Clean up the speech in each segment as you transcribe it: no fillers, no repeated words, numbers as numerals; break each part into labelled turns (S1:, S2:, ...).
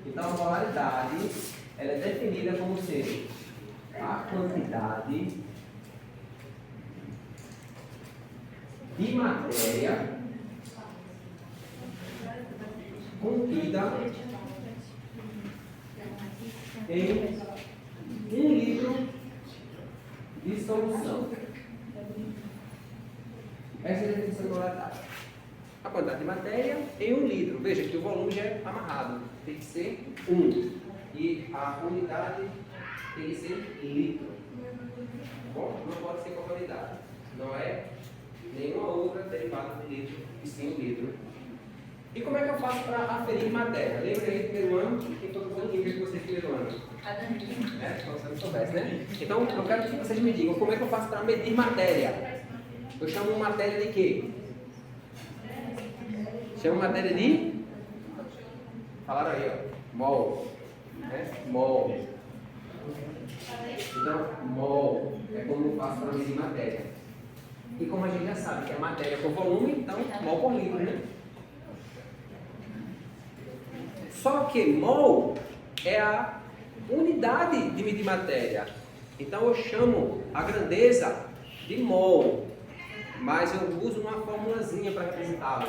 S1: Então, a molaridade ela é definida como sendo a quantidade de matéria contida em 1 litro de solução. Essa é a definição de molaridade. A quantidade de matéria em 1 litro. Veja que o volume já é amarrado. Tem que ser 1. E a unidade tem que ser litro. Bom, não pode ser qualquer unidade. Não é nenhuma outra derivada de litro, e sim 1 litro. E como é que eu faço para aferir matéria? Lembra aí do primeiro ano? Quem foi o que vocês primeiro ano? Se você não soubesse, né? Então, eu quero que vocês me digam como é que eu faço para medir matéria. Eu chamo matéria de quê? Chamo matéria de? Falaram aí, ó. Mol. Mol. Então, mol é como eu faço para medir matéria. E como a gente já sabe que é matéria por volume, então mol por litro, né? Só que mol é a unidade de medir matéria. Então eu chamo a grandeza de mol, mas eu uso uma formulazinha para representá-lo.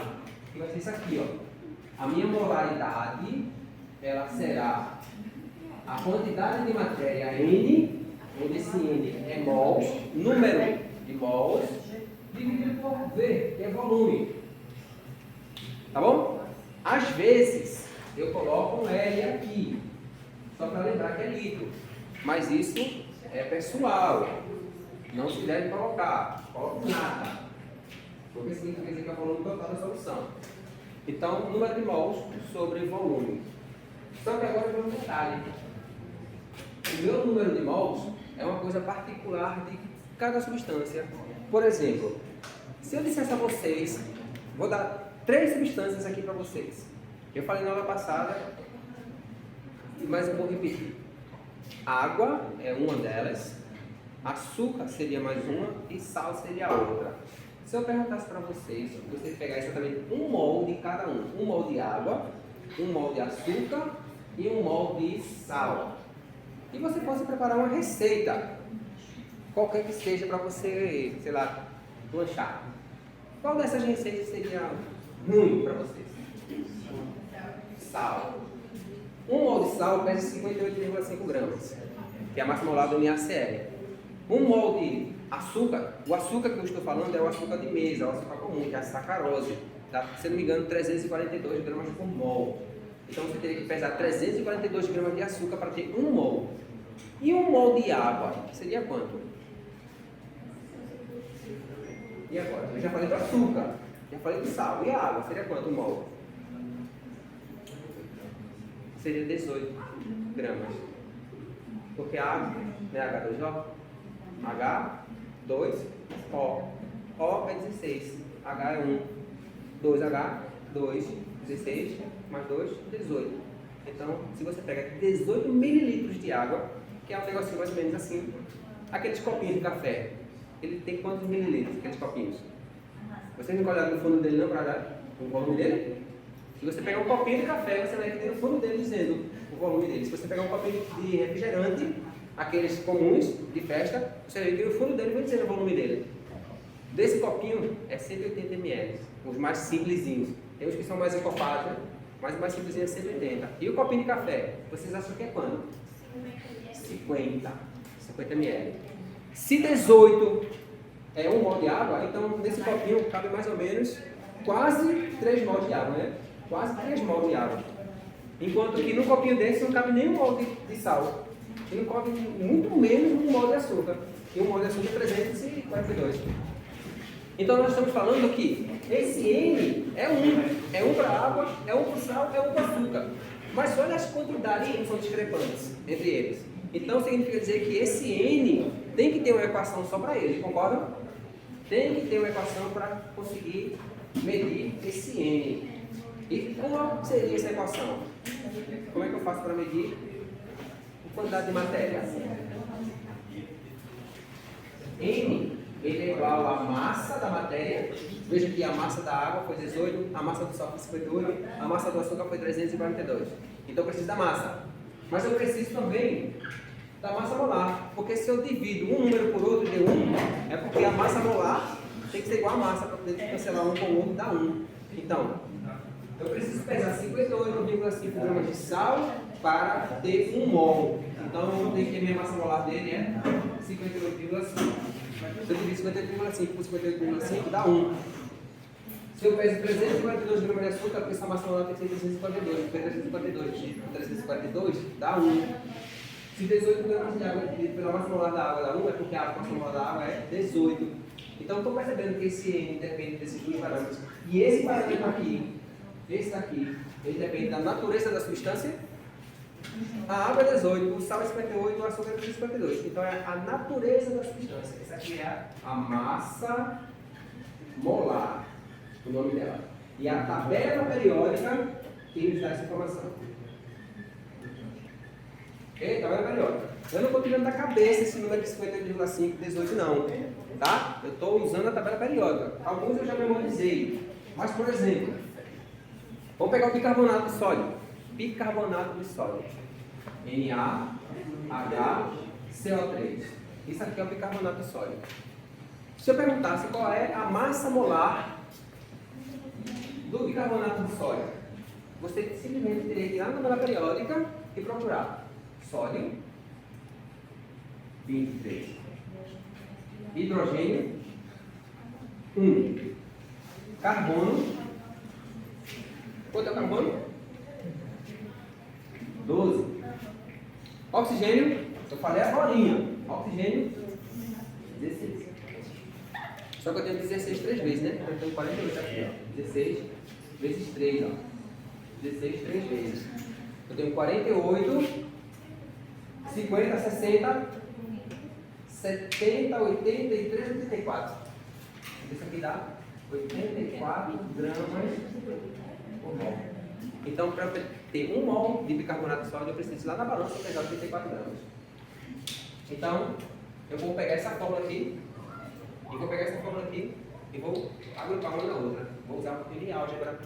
S1: Que vai ser isso aqui, ó. A minha molaridade, ela será a quantidade de matéria N, onde esse N é mols, número de mols, dividido por V, que é volume. Tá bom? Às vezes eu coloco um L aqui, só para lembrar que é litro. Mas isso é pessoal. Não se deve colocar. Coloco nada. Porque significa dizer que é o volume total da solução. Então, número de mols sobre volume. Só que agora tem um detalhe. O meu número de mols é uma coisa particular de cada substância. Por exemplo, se eu dissesse a vocês, vou dar 3 substâncias aqui para vocês. Eu falei na aula passada, mas eu vou repetir. Água é uma delas, açúcar seria mais uma e sal seria a outra. Se eu perguntasse para vocês, vocês pegar exatamente 1 mol de cada um. 1 mol de água, 1 mol de açúcar e 1 mol de sal. E você possa preparar uma receita, qualquer que seja, para você, sei lá, lanchar. Qual dessas receitas seria ruim para vocês? Sal. 1 mol de sal pesa 58,5 gramas, que é a massa molar do NaCl. 1 mol de açúcar, o açúcar que eu estou falando é o açúcar de mesa, o açúcar comum, que é a sacarose. Tá? Se não me engano, 342 gramas por mol. Então você teria que pesar 342 gramas de açúcar para ter 1 mol. E 1 mol de água seria quanto? E agora? Eu já falei do açúcar, já falei do sal. E a água seria quanto 1 mol? Seria 18 gramas. Porque a água não é H2O? H2O. O é 16. H é 1. 2H, 2, 16, mais 2, 18. Então, se você pega 18 mililitros de água, que é um negocinho mais ou menos assim, aqueles copinhos de café, ele tem quantos mililitros, aqueles copinhos? Vocês não olharam no fundo dele não para dar o volume dele? Se você pegar um copinho de café, você vai ter no fundo dele dizendo o volume dele. Se você pegar um copinho de refrigerante, aqueles comuns de festa, você vai ter no fundo dele e vai dizer o volume dele. Desse copinho é 180 ml, os mais simplesinhos. Tem uns que são mais encopados, né? Mas o mais simplesinho é 180. E o copinho de café, vocês acham que é quanto? 50 ml. Se 18 é 1 mol de água, então nesse copinho cabe mais ou menos quase 3 mol de água, né? Quase 3 mol de água. Enquanto que num copinho desse não cabe nem 1 mol de sal. E não cabe muito menos 1 mol de açúcar. E 1 mol de açúcar é 342. Então nós estamos falando que esse N é 1. É 1 para água, é 1 para sal, é 1 para açúcar. Mas olha as quantidades que são discrepantes entre eles. Então significa dizer que esse N tem que ter uma equação só para ele, concordam? Tem que ter uma equação para conseguir medir esse N. E como seria essa equação? Como é que eu faço para medir a quantidade de matéria? N ele é igual à massa da matéria. Veja que a massa da água foi 18, a massa do sal foi 58, a massa do açúcar foi 342. Então eu preciso da massa. Mas eu preciso também da massa molar. Porque se eu divido um número por outro de 1, é porque a massa molar tem que ser igual a massa para poder cancelar um com o outro dá 1. Então, eu preciso pesar 58,5 gramas de sal para ter 1 mol. Então eu vou ter que a minha massa molar dele é 58,5. Se eu dividir 58,5 por 58,5 dá 1. Se eu peso 342 gramas de açúcar, porque essa massa molar tem que ser 352. 342 dá 1. Se 18 gramas de água dividido pela massa molar da água dá 1, é porque a massa molar da água é 18. Então estou percebendo que esse N depende desses dois parâmetros. E esse parâmetro aqui, esse daqui, ele depende da natureza da substância. A água é 18, o sal é 58, o açúcar é 52. Então é a natureza da substância. Essa aqui é a massa molar, o nome dela. E a tabela periódica que nos dá essa informação. Ok? Tabela periódica. Eu não estou tirando da cabeça esse número de 58,5, 18 não. Tá? Eu estou usando a tabela periódica. Alguns eu já memorizei. Mas, por exemplo, vamos pegar o bicarbonato de sódio. Bicarbonato de sódio. NaHCO3. Isso aqui é o bicarbonato de sódio. Se eu perguntasse qual é a massa molar do bicarbonato de sódio, você simplesmente teria que ir lá na tabela periódica e procurar sódio 23, hidrogênio 1, carbono, quanto é o carbono? 12, oxigênio, eu falei agora, oxigênio 16. Só que eu tenho 16 3 vezes, né? Eu tenho 48 aqui, ó. 16 vezes 3, ó. 16 3 vezes. Eu tenho 48, 50, 60, 70, 83, 84. Isso aqui dá 84 gramas por mol. Então, para ter 1 mol de bicarbonato de sódio, eu preciso ir lá na balança pesar 84 gramas. Então, eu vou pegar essa fórmula aqui, e vou agrupar uma na outra. Vou usar um pouquinho de álgebra.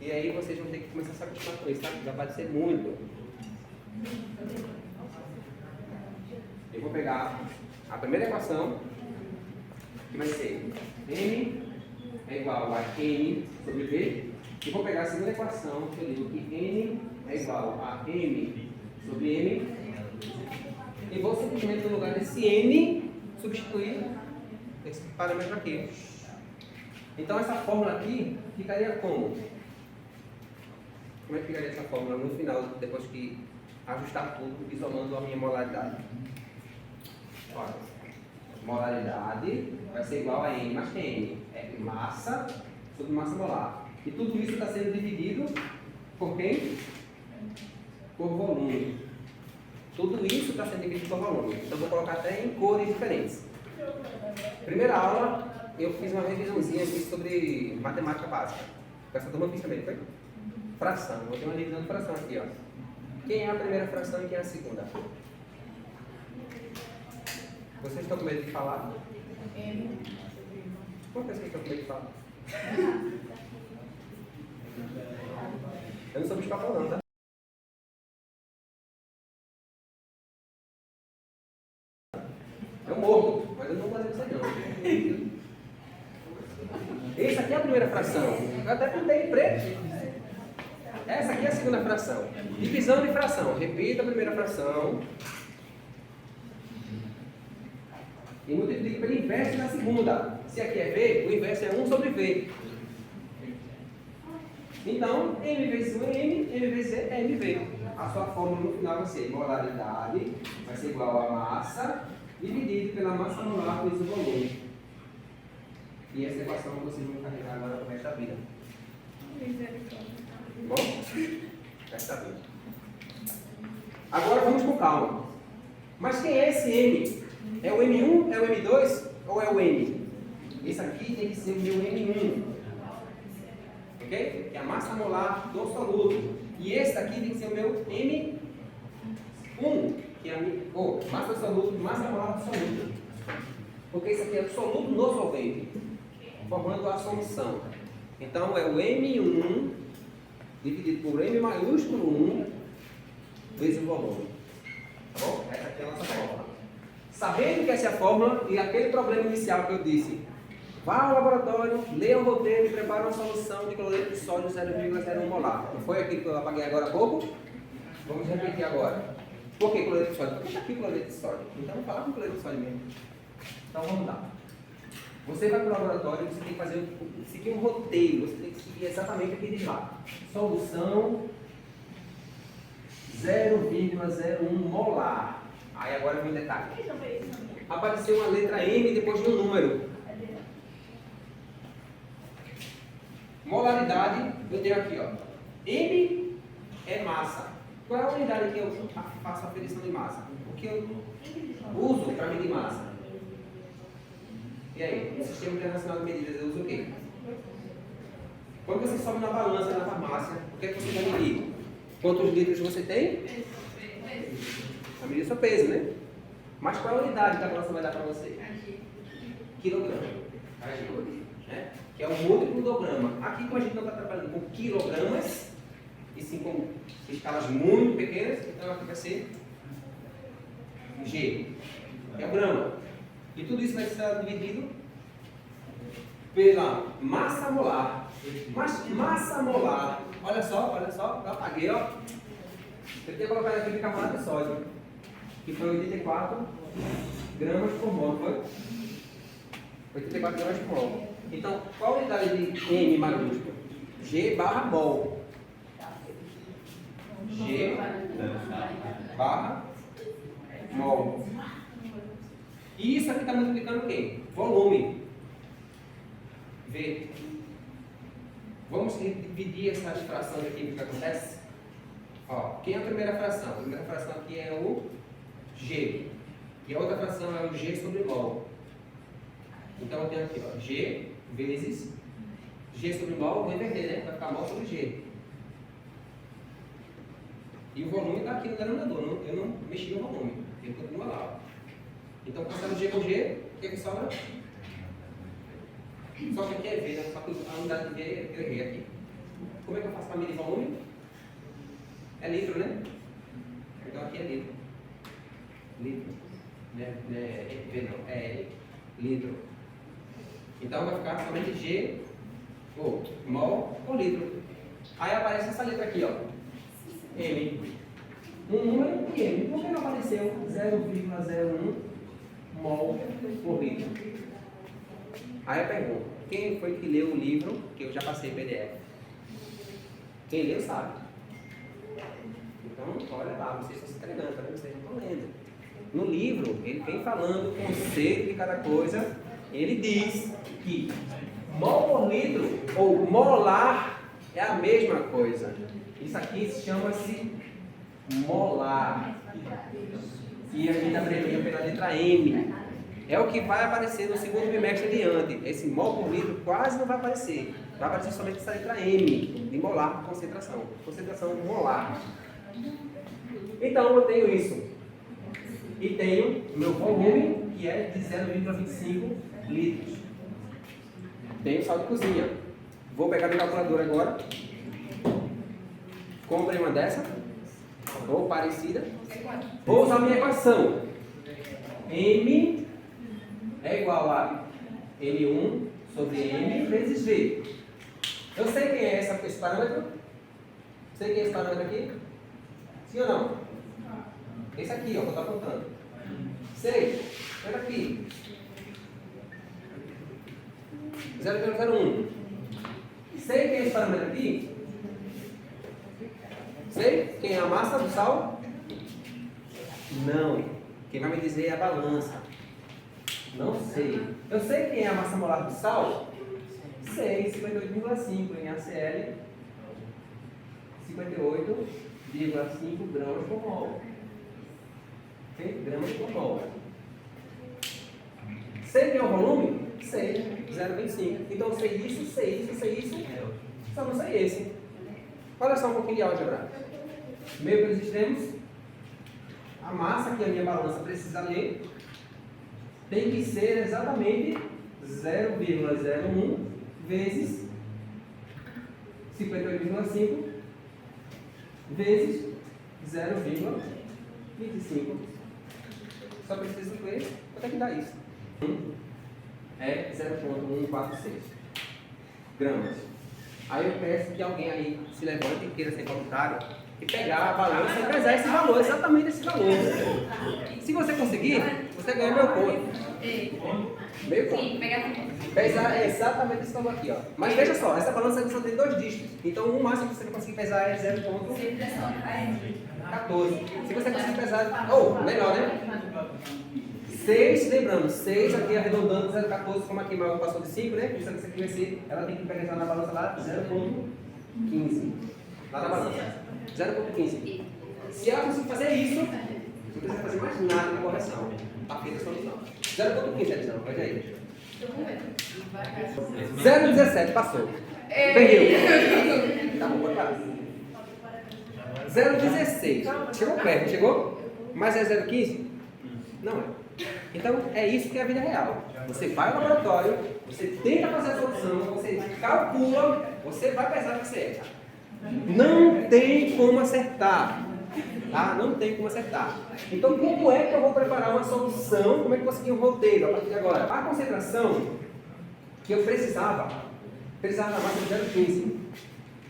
S1: E aí vocês vão ter que começar a se acostumar com isso, tá? Já pode ser muito. Eu vou pegar a primeira equação, que vai ser M é igual a N sobre V. E vou pegar a segunda equação, que eu digo que N é igual a M sobre M. E vou simplesmente, no lugar desse N, substituir esse parâmetro aqui. Então essa fórmula aqui ficaria como? Como é que ficaria essa fórmula no final, depois que ajustar tudo, isolando a minha molaridade? Olha, molaridade vai ser igual a N mais N. É massa sobre massa molar. E tudo isso está sendo dividido por quem? Por volume. Tudo isso está sendo dividido por volume. Então vou colocar até em cores diferentes. Primeira aula, eu fiz uma revisãozinha aqui sobre matemática básica. Essa turma fiz também, foi? Fração. Vou ter uma revisão de fração aqui, ó. Quem é a primeira fração e quem é a segunda? Vocês estão com medo de falar? Por que vocês estão com medo de falar? Eu não sou bicho papão não, tá? Eu morro, mas eu não vou fazer isso aí não. Essa aqui é a primeira fração. Eu até pintei em preto. Essa aqui é a segunda fração. Divisão de fração. Repita a primeira fração. E multiplica pelo inverso da segunda. Se aqui é V, o inverso é 1 sobre V. Então, M vezes 1 é M, M vezes E é MV. A sua fórmula no final vai ser molaridade, vai ser igual a massa, dividido pela massa molar vezes o volume. E essa equação vocês vão carregar agora para o resto da vida. Bom? Resto da vida. Agora vamos com calma. Mas quem é esse M? É o M1, é o M2 ou é o M? Esse aqui tem que ser o meu M1. Ok? Que é a massa molar do soluto. E esse daqui tem que ser o meu M1, que é a minha, massa do soluto, massa molar do soluto. Porque isso aqui é o soluto no solvente, formando a solução. Então é o M1 dividido por M maiúsculo 1 vezes o volume. Tá bom? Essa aqui é a nossa fórmula. Sabendo que essa é a fórmula e aquele problema inicial que eu disse, vá ao laboratório, leia o roteiro e prepare uma solução de cloreto de sódio 0,01 molar. Não foi aquilo que eu apaguei agora há pouco? Vamos repetir agora. Por que cloreto de sódio? Porque está aqui cloreto de sódio. Então vamos falar com cloreto de sódio mesmo. Então vamos lá. Você vai para o laboratório, você tem que seguir um roteiro, você tem que seguir exatamente o que diz lá. Solução 0,01 molar. Aí agora vem um detalhe. Apareceu uma letra M depois de um número. Molaridade, eu tenho aqui, ó. M é massa. Qual é a unidade que eu faço a aferição de massa? O que eu uso para medir massa? E aí, no Sistema Internacional de Medidas, eu uso o quê? Quando você sobe na balança na farmácia, o que é que você vai medir? Quantos litros você tem? Vai medir o seu peso, né? Mas qual é a unidade que a balança vai dar para você? Quilograma. Né? Que é o múltiplo do grama. Aqui, como a gente não está trabalhando com quilogramas, e sim com escalas muito pequenas, então aqui vai ser G, que é o grama. E tudo isso vai ser dividido pela massa molar. Mas massa molar, olha só, eu apaguei, ó. Eu tinha colocado aqui bicarbonato de sódio, que foi 84 gramas por mol, foi? 84 gramas por mol. Então, qual a unidade de M maiúsculo? G barra mol. G barra mol. E isso aqui está multiplicando o quê? Volume. V. Vamos dividir essas frações aqui, o que acontece? Ó, quem é a primeira fração? A primeira fração aqui é o G. E a outra fração é o G sobre mol. Então eu tenho aqui, ó, G vezes G sobre mol, vou inverter, né? Vai ficar mol sobre G. E o volume está aqui no denominador, eu não mexi no volume, ele continua lá. Ó. Então, passando G com G, o que sobra? Só que aqui é V, né? Só que a unidade de V eu errei aqui. Como é que eu faço para medir volume? É litro, né? Então aqui é litro. Litro. V não, é L. Litro. Então vai ficar somente G, ou mol, ou litro. Aí aparece essa letra aqui, ó. M. Um número e M. Por que não apareceu 0,01 mol por litro? Aí eu pergunto, quem foi que leu o livro que eu já passei PDF? Quem leu sabe. Então, olha lá, vocês estão se entregando, tá vendo? Vocês não estão lendo. No livro, ele vem falando o conceito de cada coisa. Ele diz que mol por litro ou molar é a mesma coisa. Isso aqui chama-se molar. E a gente abrevia pela letra M. É o que vai aparecer no segundo bimestre adiante. Esse mol por litro quase não vai aparecer. Vai aparecer somente essa letra M, de molar, concentração. Concentração molar. Então eu tenho isso. E tenho meu volume, que é de 0,25 litros. Tenho sal de cozinha. Vou pegar minha calculadora agora. Comprei uma dessa, ou parecida. Vou usar minha equação. M é igual a N1 sobre M vezes V. Eu sei quem é esse parâmetro? Sei quem é esse parâmetro aqui? Sim ou não? Esse aqui, ó, que eu estou apontando. Sei. Olha aqui. 0,01. Sei quem é esse parâmetro aqui? Sei quem é a massa do sal? Não. Quem vai me dizer é a balança. Não sei. Eu sei quem é a massa molar do sal? Sei, 58,5 em ACl. 58,5 gramas por mol. 100 gramas por mol. Sei quem é o volume? Sei, 0,25. Então sei isso, sei isso, sei isso. Só não sei esse. Olha só um pouquinho de álgebra. Meio pelos extremos. A massa que a minha balança precisa ler tem que ser exatamente 0,01 vezes 58,5 vezes 0,25. Só preciso ver quanto é que dá isso. É 0,146 gramas. Aí eu peço que alguém aí se levante e queira ser voluntário e pegar a balança e pesar esse valor, exatamente esse valor. Se você conseguir, você ganha meu ponto. Meio ponto. Pesar exatamente esse valor aqui, ó. Mas veja só, essa balança só tem 2 dígitos. Então o máximo que você vai conseguir pesar é 0,14. Se você conseguir pesar, ou melhor, né? 6, lembrando, 6 aqui arredondando 0,14, como aqui maior passou de 5, né? Isso aqui vai ser, ela tem que pesar na balança lá 0,15. Lá na balança. 0,15. Se ela conseguir fazer isso, não precisa fazer mais nada de correção. Tá feita a solução. 0,15, Elisão, pode aí. 0,17, passou. Perdeu. Tá bom, pode parar. 0,16. Chegou perto, chegou? Mas é 0,15? Não é. Então, é isso que é a vida real. Você vai ao laboratório, você tenta fazer a solução, você calcula, você vai pesar o que você erra. Não tem como acertar. Tá? Não tem como acertar. Então, como é que eu vou preparar uma solução? Como é que eu vou seguir um roteiro a partir de agora? A concentração que eu precisava da massa de 0,15.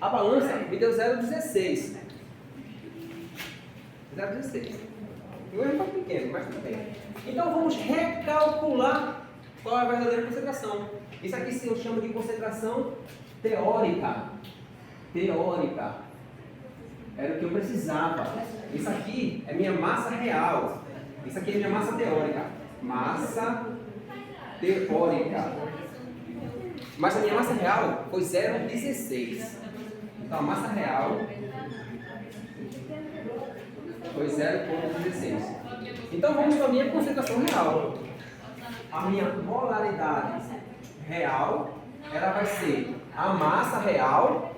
S1: A balança me deu 0,16. 0,16. O erro é muito pequeno, mas tudo bem. Então vamos recalcular qual é a verdadeira concentração. Isso aqui eu chamo de concentração teórica. Teórica. Era o que eu precisava. Isso aqui é minha massa real. Isso aqui é minha massa teórica. Massa teórica. Mas a minha massa real foi 0,16. Então a massa real foi 0,16. Então vamos para a minha concentração real. A minha molaridade real, ela vai ser a massa real,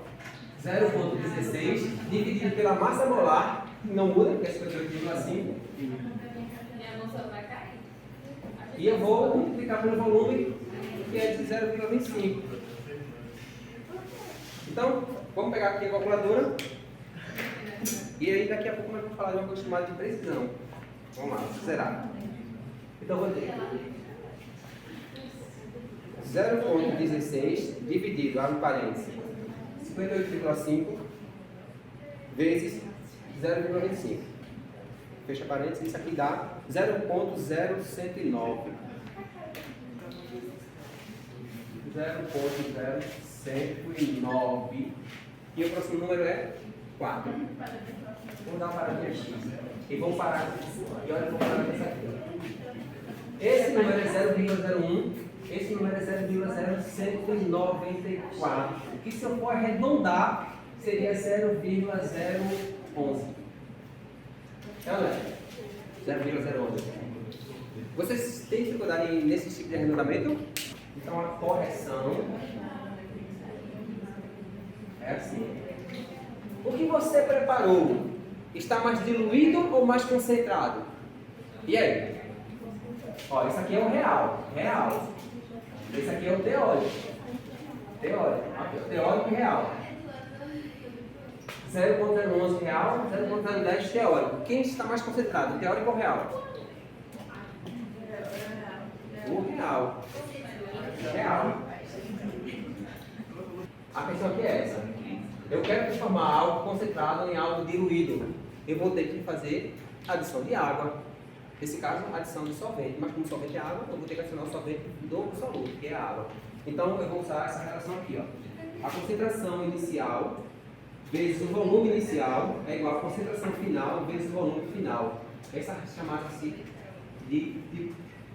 S1: 0,16, dividido pela massa molar, que não muda, porque é 58,5. E eu vou multiplicar pelo volume, que é de 0,25. Então, vamos pegar aqui a calculadora. E aí daqui a pouco nós vamos falar de uma coisa chamada de precisão. Vamos lá, zerar. Então vou ter 0,16 dividido, abre parênteses, 58,5 vezes 0,25. Fecha parênteses, isso aqui dá 0,0109. 0,0109. E o próximo número é 4. Vamos dar uma paradinha X. E vamos parar aqui. E olha, vamos parar nessa aqui. Esse número é 0,01. Esse número é 0,0194. Que se eu for arredondar, seria 0,011. É ou não é? 0,011. Vocês têm dificuldade nesse tipo de arredondamento? Então a correção é assim. O que você preparou está mais diluído ou mais concentrado? E aí? Ó, isso aqui é o real. Real. Esse aqui é o teórico. Teórico. Aqui, o teórico e real. 0,011 real, 0,010 teórico. Quem está mais concentrado? Teórico ou real? O real. Real. A questão aqui é essa. Eu quero transformar algo concentrado em algo diluído. Eu vou ter que fazer adição de água. Nesse caso, adição de solvente. Mas como solvente é água, eu vou ter que adicionar o solvente do soluto, que é a água. Então, eu vou usar essa relação aqui. Ó. A concentração inicial vezes o volume inicial é igual a concentração final vezes o volume final. Essa chamada-se de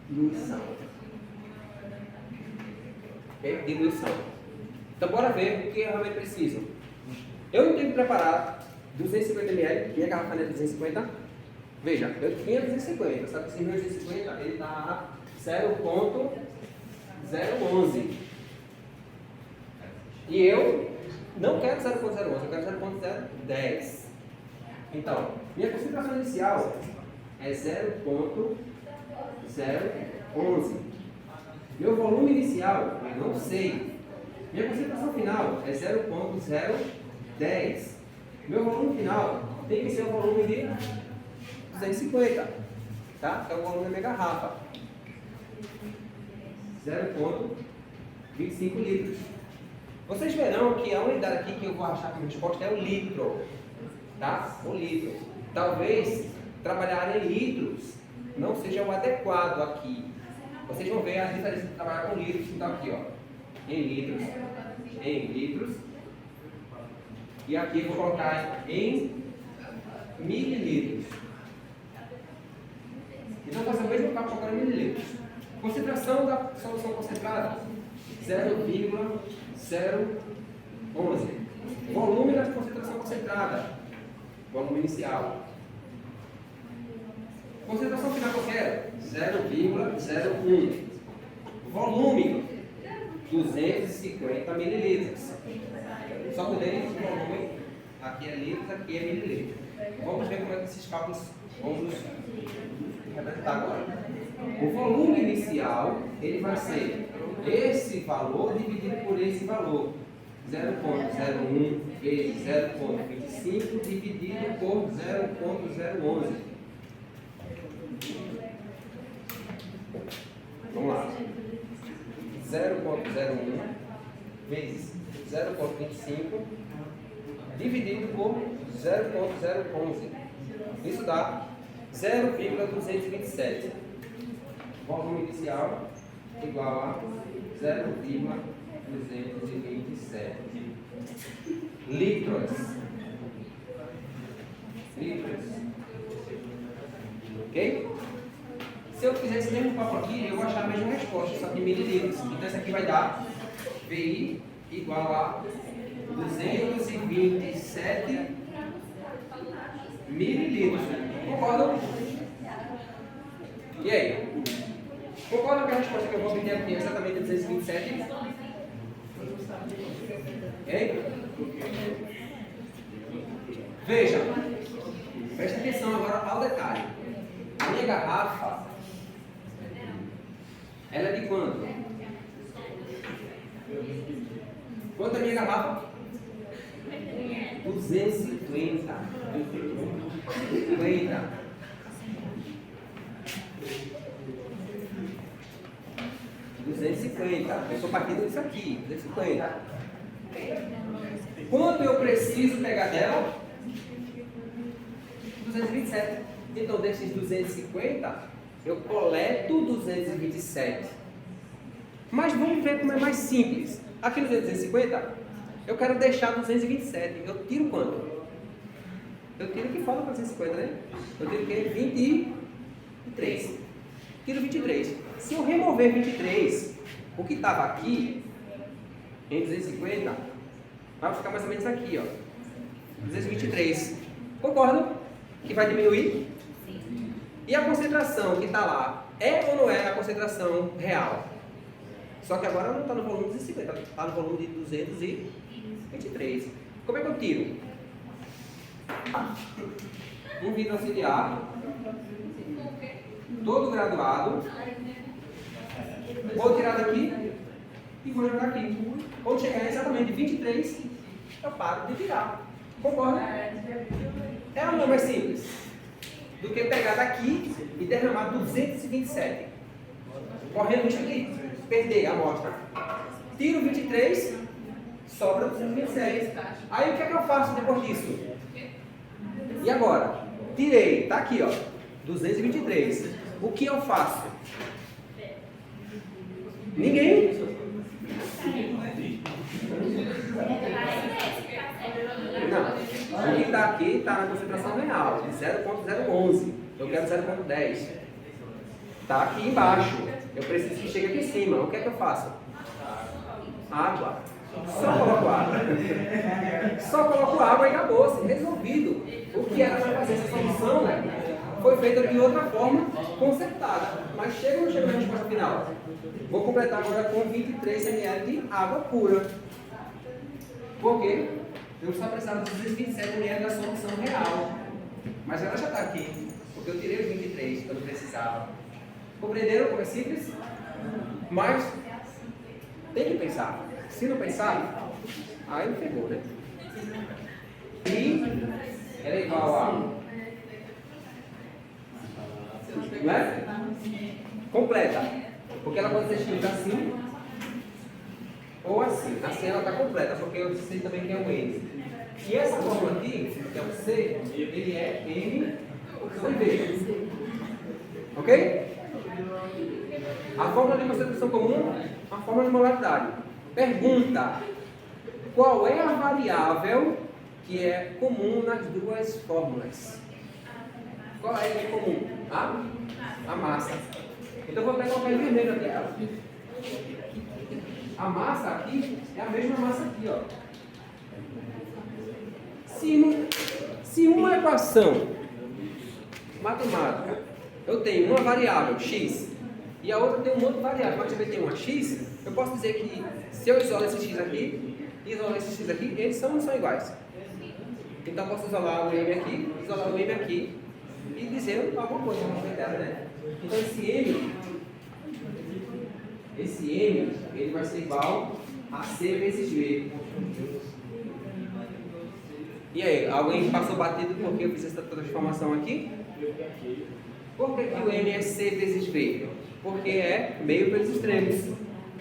S1: diluição. É diluição. Então, bora ver o que eu realmente preciso. Eu tenho que preparar 250 ml, minha garrafa é 250. Veja, eu tinha 250, só que esse meu 250 ele dá 0,011. E eu não quero 0,011, eu quero 0,010. Então, minha concentração inicial é 0,011. Meu volume inicial, eu não sei. Minha concentração final é 0,010. Meu volume final tem que ser um volume de 250, tá? Que é o volume da minha garrafa. 0,25 litros. Vocês verão que a unidade aqui que eu vou achar como resposta é o litro, tá? O litro. Talvez trabalhar em litros não seja o adequado aqui. Vocês vão ver a diferença de trabalhar com litros, então aqui, ó, em litros, e aqui eu vou colocar em mililitros. Então fazer o mesmo cálculo colocando em mililitros. Concentração da solução concentrada, 0,011. Volume da concentração concentrada, volume inicial. Concentração final que eu quero, 0,01. Volume, 250 mililitros. Só que dentro do volume, aqui é litros, aqui é mililitros. Vamos ver como é que esses cálculos vamos representar agora. O volume inicial, ele vai ser esse valor dividido por esse valor. 0,01 vezes 0,25 dividido por 0,011. Vamos lá. 0,01 vezes 0,25 dividido por 0,011. Isso dá 0,227. Volume inicial igual a 0,227 litros. Ok? Se eu fizer esse mesmo papo aqui, eu vou achar a mesma resposta, só que em mililitros. Então isso aqui vai dar VI igual a 227 mililitros. Concordam? E aí? Concordam que a resposta que eu vou obter aqui é exatamente 227? Ok? Veja, presta atenção agora ao detalhe. A minha garrafa, ela é de quanto? Quanto é a minha garrafa? 250. 250. Eu estou partindo disso aqui. 250. Quanto eu preciso pegar dela? 227. Então, desses 250, eu coleto 227. Mas vamos ver como é mais simples. Aqui no 250, eu quero deixar 227. Eu tiro quanto? Eu tiro o que falta para 250, né? Eu tiro o quê? 23. Tiro 23. Se eu remover 23, o que estava aqui, em 250, vai ficar mais ou menos aqui, ó. 223. Concordam? Que vai diminuir? Sim. E a concentração que está lá, é ou não é a concentração real? Só que agora não está no volume de 250, está no volume de 223. Como é que eu tiro? Um vidro auxiliar, todo graduado. Vou tirar daqui e vou jogar aqui. Quando chegar exatamente 23, eu paro de tirar. Concorda? É ou não é mais simples do que pegar daqui e derramar 227? Correndo risco de perder a amostra. Tiro 23, sobra 227. Aí o que é que eu faço depois disso? E agora? Tirei, tá aqui, ó, 223. O que eu faço? Ninguém? Não. O que está aqui está na concentração real, de 0,011. Eu quero 0,10. Está aqui embaixo. Eu preciso que chegue aqui em cima. O que é que eu faço? Água. Só coloco água. Só coloco água e acabou-se. Resolvido. O que era para fazer essa solução foi feita de outra forma, consertada. Mas chega ou não chega na resposta final? Vou completar agora com 23 ml de água pura. Por quê? Eu só precisava de 227 ml da solução real. Mas ela já está aqui, porque eu tirei os 23 que eu não precisava. Compreenderam como é simples? Mas tem que pensar. Se não pensar, aí pegou, né? E ela é igual a... Não é? Completa. Porque ela pode ser escrita assim ou assim. Assim ela está completa, porque eu sei também que é um N. E essa fórmula aqui, que é o C, ele é M sobre V. Ok? A fórmula de concentração comum, a fórmula de molaridade. Pergunta: qual é a variável que é comum nas duas fórmulas? Qual é que é comum? A massa. Então eu vou até colocar em vermelho aqui. A massa aqui é a mesma massa aqui, ó. Se uma equação matemática eu tenho uma variável x e a outra tem um outro variável, mas também tem uma x, eu posso dizer que se eu isolo esse x aqui e isolar esse x aqui, eles não são iguais. Então eu posso isolar o m aqui, isolar o m aqui e dizer alguma coisa a respeito dela, né? Então esse m ele vai ser igual a c vezes v. E aí, alguém passou batido porque eu fiz essa transformação aqui? Por que o m é c vezes v? Porque é meio pelos extremos,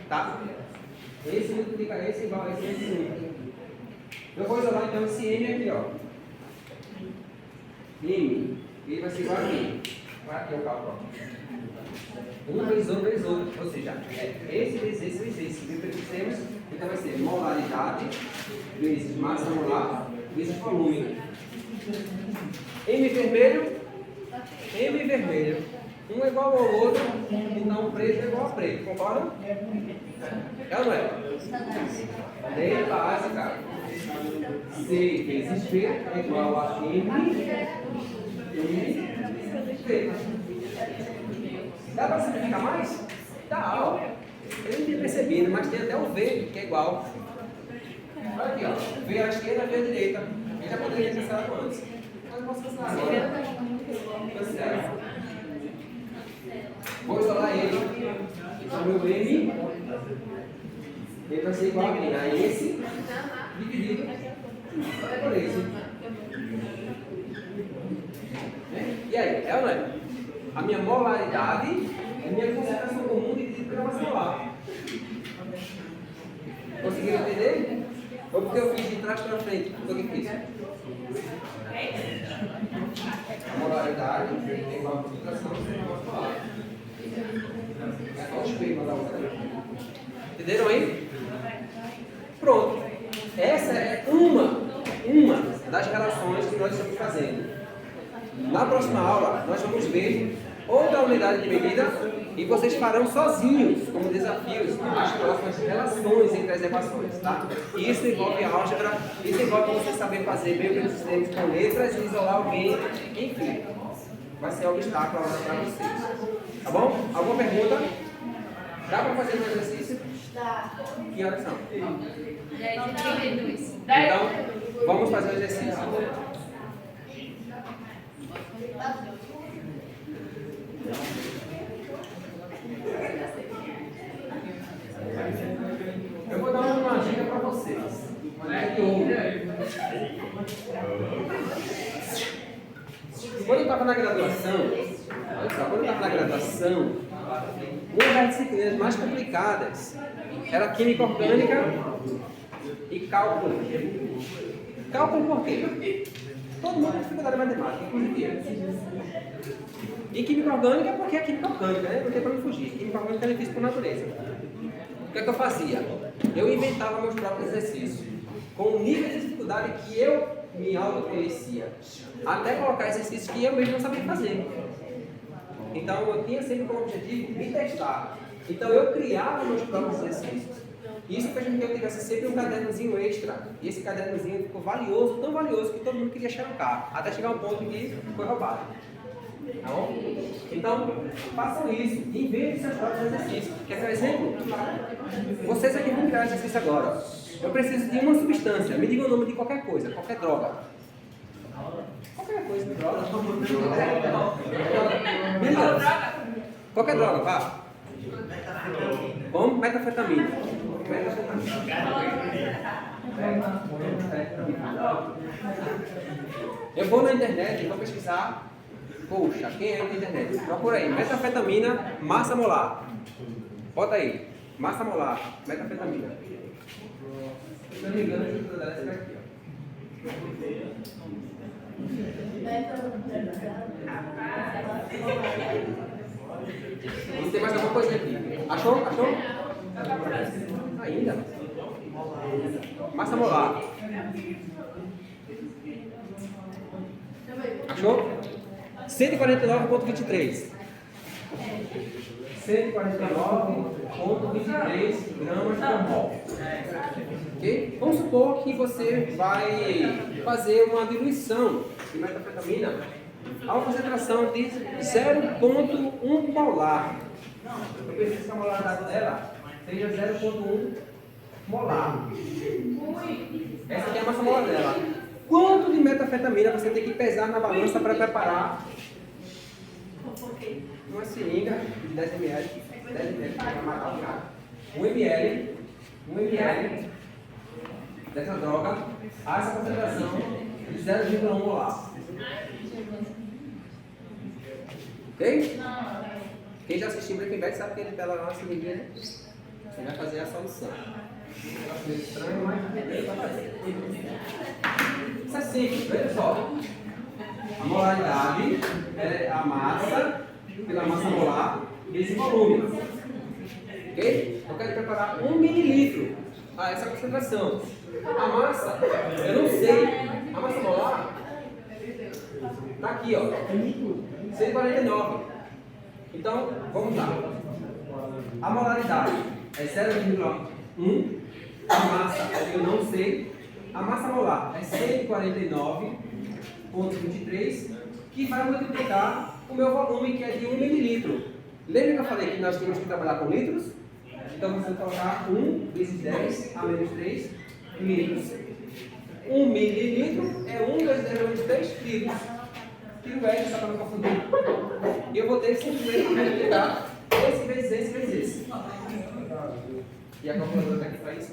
S1: tá? Esse multiplica esse igual a esse vezes 1. Eu vou isolar então esse m aqui, ó. M, ele vai ser igual a aqui. Vai aqui o cálculo, ó. 1 vezes 1 vezes 8, ou seja, esse vezes esse vezes esse. Meio pelos extremos, então vai ser molaridade vezes massa molar vezes volume. M vermelho, um é igual ao outro, então preto é igual a preto, concorda? É ou não é? Lei básica. C vezes V é igual a M V. Dá para simplificar mais? Dá, ó. Eu não tinha percebido, mas tem até o V, que é igual. Olha aqui, ó. V à esquerda, V à direita. Eu já poderia ter cancelado antes. Mas não posso cancelar agora. Cancela. Vou isolar ele. Então, meu M, ele vai ser igual a esse, dividido por esse. E aí, é ou não é? A minha molaridade é a minha concentração comum dividida pela massa molar. Conseguiram entender? Ou porque eu fiz de trás para frente? Foi o que fiz? A molaridade é igual a concentração pela massa molar. É só o espelho da outra. Entenderam aí? Pronto. Essa é uma das relações que nós estamos fazendo. Na próxima aula, nós vamos ver outra unidade de medida e vocês farão sozinhos, como desafios, as próximas relações entre as equações, tá? Isso envolve álgebra, isso envolve você saber fazer meio pelos sistemas com letras e isolar alguém, enfim. Vai ser um obstáculo para vocês. Tá bom? Alguma pergunta? Dá para fazer um exercício? Dá. Que horas são? 10h32. Então, vamos fazer o exercício. Eu vou dar uma dica para vocês. Quando eu estava na graduação, uma das disciplinas mais complicadas era química orgânica e cálculo. Cálculo por quê? Todo mundo tem dificuldade em matemática, inclusive eu. E química orgânica porque é química orgânica, né? Não tem para não fugir. Química orgânica é difícil por natureza. O que é que eu fazia? Eu inventava meus próprios exercícios, com o nível de dificuldade que eu me autoconhecia, até colocar exercícios que eu mesmo não sabia fazer. Então eu tinha sempre como objetivo me testar. Então eu criava meus próprios exercícios. Isso fez com que eu tivesse sempre um cadernozinho extra. E esse cadernozinho ficou valioso, tão valioso que todo mundo queria xerocar, até chegar um ponto que foi roubado. Tá bom? Então, façam isso. Inventem seus próprios exercícios. Quer ser um exemplo? Vocês aqui vão criar exercício agora. Eu preciso de uma substância. Me diga o nome de qualquer coisa, qualquer droga. Qualquer coisa, droga. Me diga. Qualquer droga, vá. Como? Metafetamina. Eu vou na internet e vou pesquisar. Poxa, quem é na internet? Procura aí, metafetamina, massa molar. Bota aí, massa molar, metafetamina. Se eu não me engano, a estrutura dela é essa aqui, ó. E tem mais alguma coisa aqui? Achou? Achou? Ainda? Massa molar. Achou? 149,23. 149,23 gramas por mol. Ok? Vamos supor que você vai fazer uma diluição de metafetamina a uma concentração de 0,1 molar. Eu preciso que a molaridade dela seja 0,1 molar. Essa aqui é a massa molar dela. Quanto de metafetamina você tem que pesar na balança para preparar uma seringa de 10 ml, 10 ml para matar o cara. 1 ml dessa droga a essa concentração de 0,1 molar. Ok? Quem já assistiu Breaking Bad sabe que ele pega lá na seringuinha, você vai fazer a solução. Eu acho meio estranho, mas ele vai fazer. Isso é simples, veja só. A molaridade é a massa pela massa molar vezes volume. Ok? Eu quero preparar 1 mililitro a essa concentração. A massa, eu não sei. A massa molar está aqui, ó. 149. Então, vamos lá. A molaridade é 0,1. A massa, eu não sei. A massa molar é 149,23, que vai multiplicar o meu volume, que é de 1 mililitro. Lembra que eu falei que nós tínhamos que trabalhar com litros? Então, você vai colocar 1 vezes 10 a menos 3 litros. 1 mililitro é 1 vezes 10 a menos 3 litros. Tiro o S só para não confundir. E eu vou ter que simplesmente multiplicar esse vezes esse vezes esse. E a calculadora está aqui para isso?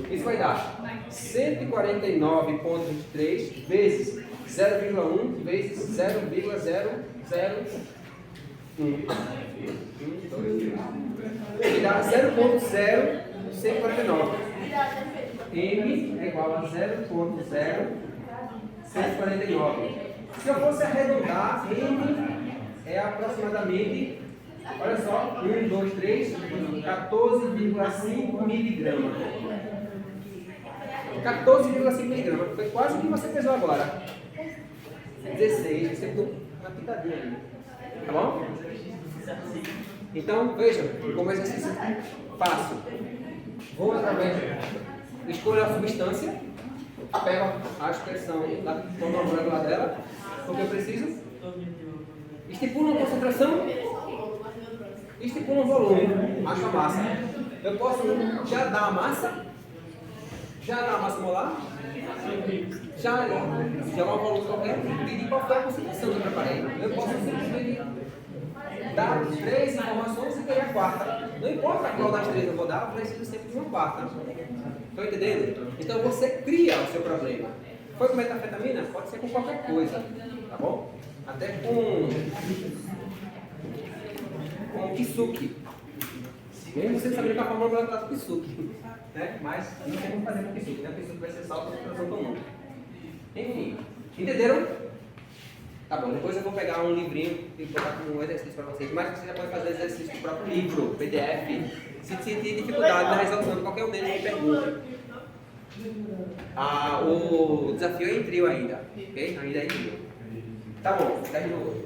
S1: Isso vai dar 149,23 vezes 0,1 vezes 0,001. Que dá 0,0149. M é igual a 0,0149. Se eu fosse arredondar, M é aproximadamente, olha só, 1, 2, 3, 14,5 miligramas. 14,5 miligramas. Foi quase o que você pesou agora. 16, você deu uma pitadinha ali. Tá bom? Então, vejam, como exercício fácil. Vou através, escolho a substância, pego a expressão da fórmula molecular dela, o que eu preciso, estipulo uma concentração, estipulo um volume, acho a massa. Eu posso já dar a massa, molar, já um volume qualquer, pedir qual foi a concentração que eu preparei. Eu posso simplesmente dar 3 informações e querer a quarta. Não importa qual das 3 eu vou dar, eu preciso sempre de uma quarta. Estão entendendo? Então você cria o seu problema. Foi com metafetamina? Pode ser com qualquer coisa. Tá bom? Até com kisuke. Mesmo você sabendo que a fórmula molecular do kisuke. Né? Mas não tem como fazer com kisuke. Né? O kisuke vai ser só a concentração comum. Enfim. Entenderam? Tá bom, depois eu vou pegar um livrinho e botar como um exercício para vocês, mas você já pode fazer exercício do próprio livro, PDF. Se sentir dificuldade na resolução de qualquer um deles, me pergunte. O desafio é em trio ainda, ok? Ainda é em trio. Tá bom, terminou.